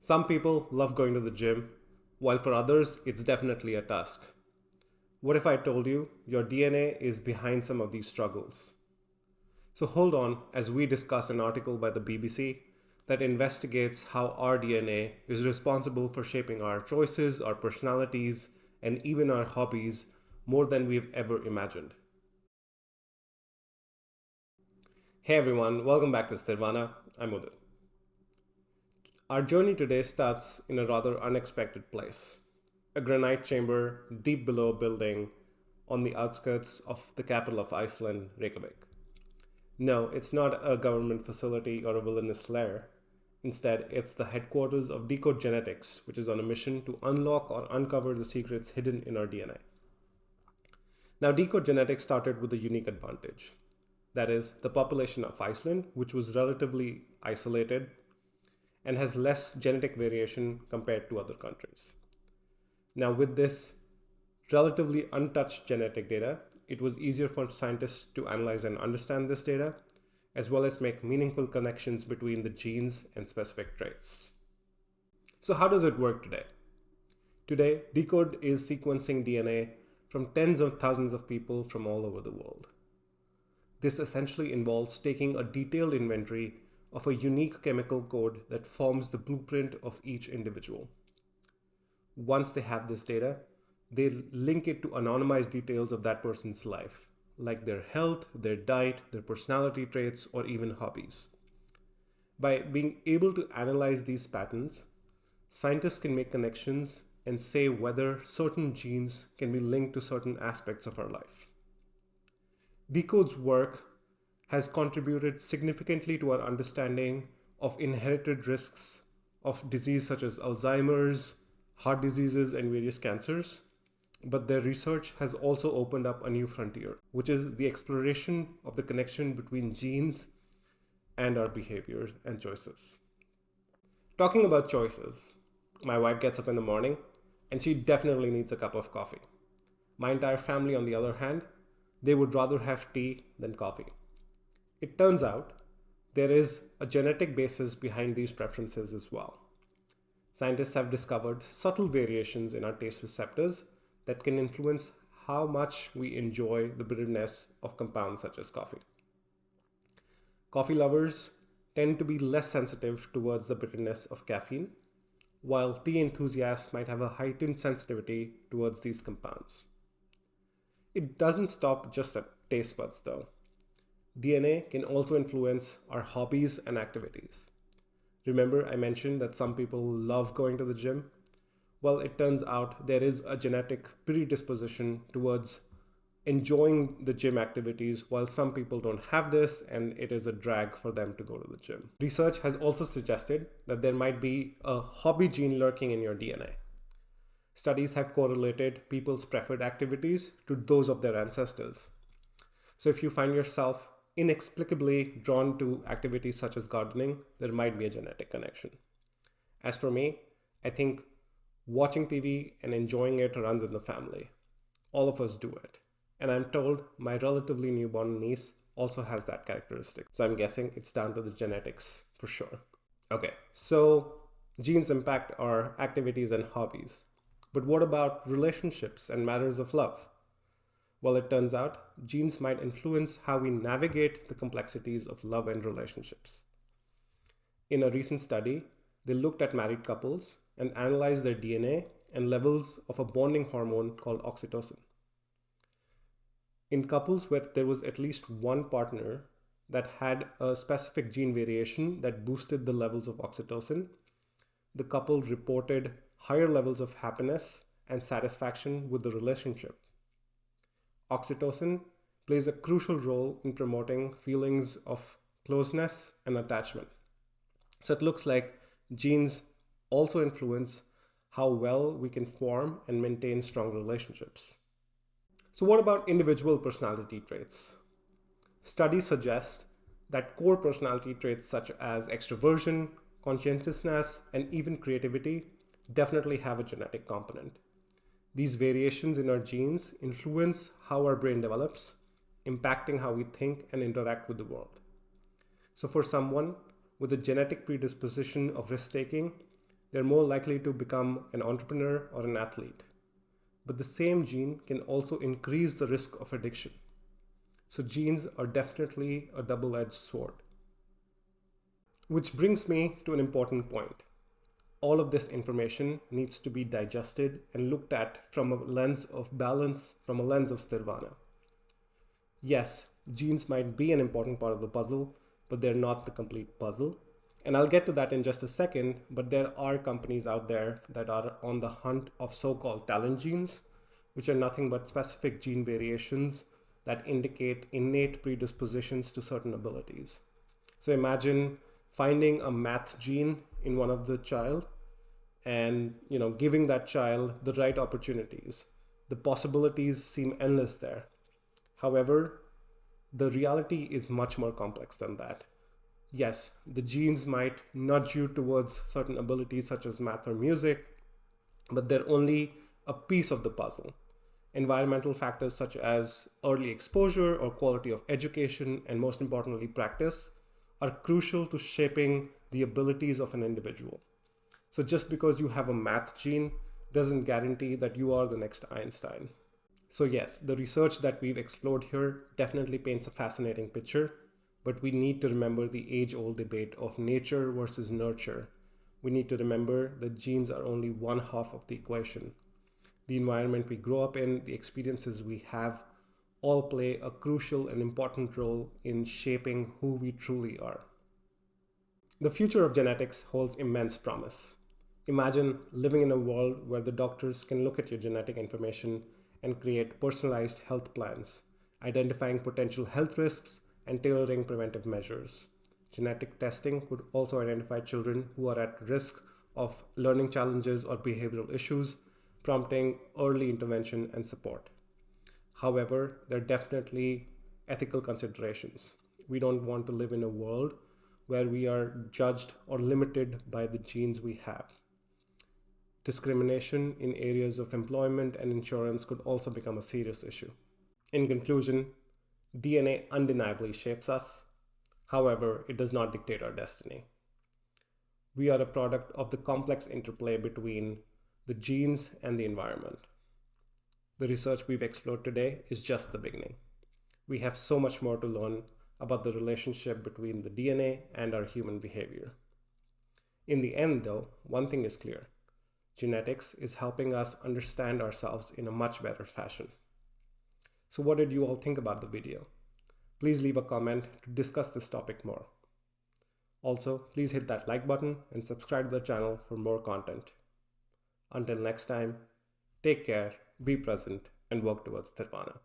Some people love going to the gym, while for others, it's definitely a task. What if I told you your DNA is behind some of these struggles? So hold on as we discuss an article by the BBC that investigates how our DNA is responsible for shaping our choices, our personalities, and even our hobbies more than we've ever imagined. Hey everyone, welcome back to Sthirvana. I'm Udit. Our journey today starts in a rather unexpected place, a granite chamber deep below a building on the outskirts of the capital of Iceland, Reykjavik. No, it's not a government facility or a villainous lair. Instead, it's the headquarters of Decode Genetics, which is on a mission to unlock or uncover the secrets hidden in our DNA. Now, Decode Genetics started with a unique advantage. That is, the population of Iceland, which was relatively isolated and has less genetic variation compared to other countries. Now, with this relatively untouched genetic data, it was easier for scientists to analyze and understand this data, as well as make meaningful connections between the genes and specific traits. So how does it work today? Today, Decode is sequencing DNA from tens of thousands of people from all over the world. This essentially involves taking a detailed inventory of a unique chemical code that forms the blueprint of each individual. Once they have this data, they link it to anonymized details of that person's life, like their health, their diet, their personality traits, or even hobbies. By being able to analyze these patterns, scientists can make connections and say whether certain genes can be linked to certain aspects of our life. Decode's work has contributed significantly to our understanding of inherited risks of disease such as Alzheimer's, heart diseases, and various cancers. But their research has also opened up a new frontier, which is the exploration of the connection between genes and our behaviors and choices. Talking about choices, my wife gets up in the morning and she definitely needs a cup of coffee. My entire family, on the other hand, they would rather have tea than coffee. It turns out there is a genetic basis behind these preferences as well. Scientists have discovered subtle variations in our taste receptors that can influence how much we enjoy the bitterness of compounds such as coffee. Coffee lovers tend to be less sensitive towards the bitterness of caffeine, while tea enthusiasts might have a heightened sensitivity towards these compounds. It doesn't stop just at taste buds though. DNA can also influence our hobbies and activities. Remember, I mentioned that some people love going to the gym? Well, it turns out there is a genetic predisposition towards enjoying the gym activities, while some people don't have this and it is a drag for them to go to the gym. Research has also suggested that there might be a hobby gene lurking in your DNA. Studies have correlated people's preferred activities to those of their ancestors. So if you find yourself inexplicably drawn to activities such as gardening, there might be a genetic connection. As for me, I think watching TV and enjoying it runs in the family. All of us do it. And I'm told my relatively newborn niece also has that characteristic. So I'm guessing it's down to the genetics for sure. Okay, so genes impact our activities and hobbies. But what about relationships and matters of love? Well, it turns out genes might influence how we navigate the complexities of love and relationships. In a recent study, they looked at married couples and analyzed their DNA and levels of a bonding hormone called oxytocin. In couples where there was at least one partner that had a specific gene variation that boosted the levels of oxytocin, the couple reported higher levels of happiness and satisfaction with the relationship. Oxytocin plays a crucial role in promoting feelings of closeness and attachment. So it looks like genes also influence how well we can form and maintain strong relationships. So what about individual personality traits? Studies suggest that core personality traits such as extroversion, conscientiousness, and even creativity definitely have a genetic component. These variations in our genes influence how our brain develops, impacting how we think and interact with the world. So for someone with a genetic predisposition of risk-taking, they're more likely to become an entrepreneur or an athlete. But the same gene can also increase the risk of addiction. So genes are definitely a double-edged sword. Which brings me to an important point. All of this information needs to be digested and looked at from a lens of balance, from a lens of Sthirvana. Yes, genes might be an important part of the puzzle, but they're not the complete puzzle. And I'll get to that in just a second, but there are companies out there that are on the hunt of so-called talent genes, which are nothing but specific gene variations that indicate innate predispositions to certain abilities. So imagine finding a math gene in one of the child and giving that child the right opportunities. The possibilities seem endless there. However, the reality is much more complex than that. Yes, the genes might nudge you towards certain abilities such as math or music, but they're only a piece of the puzzle. Environmental factors such as early exposure or quality of education, and most importantly, practice, are crucial to shaping the abilities of an individual. So just because you have a math gene doesn't guarantee that you are the next Einstein. So yes, the research that we've explored here definitely paints a fascinating picture, but we need to remember the age-old debate of nature versus nurture. We need to remember that genes are only one half of the equation. The environment we grow up in, the experiences we have, all play a crucial and important role in shaping who we truly are. The future of genetics holds immense promise. Imagine living in a world where the doctors can look at your genetic information and create personalized health plans, identifying potential health risks and tailoring preventive measures. Genetic testing could also identify children who are at risk of learning challenges or behavioral issues, prompting early intervention and support. However, there are definitely ethical considerations. We don't want to live in a world where we are judged or limited by the genes we have. Discrimination in areas of employment and insurance could also become a serious issue. In conclusion, DNA undeniably shapes us. However, it does not dictate our destiny. We are a product of the complex interplay between the genes and the environment. The research we've explored today is just the beginning. We have so much more to learn about the relationship between the DNA and our human behavior. In the end, though, one thing is clear. Genetics is helping us understand ourselves in a much better fashion. So what did you all think about the video? Please leave a comment to discuss this topic more. Also, please hit that like button and subscribe to the channel for more content. Until next time, take care, be present, and work towards Sthirvana.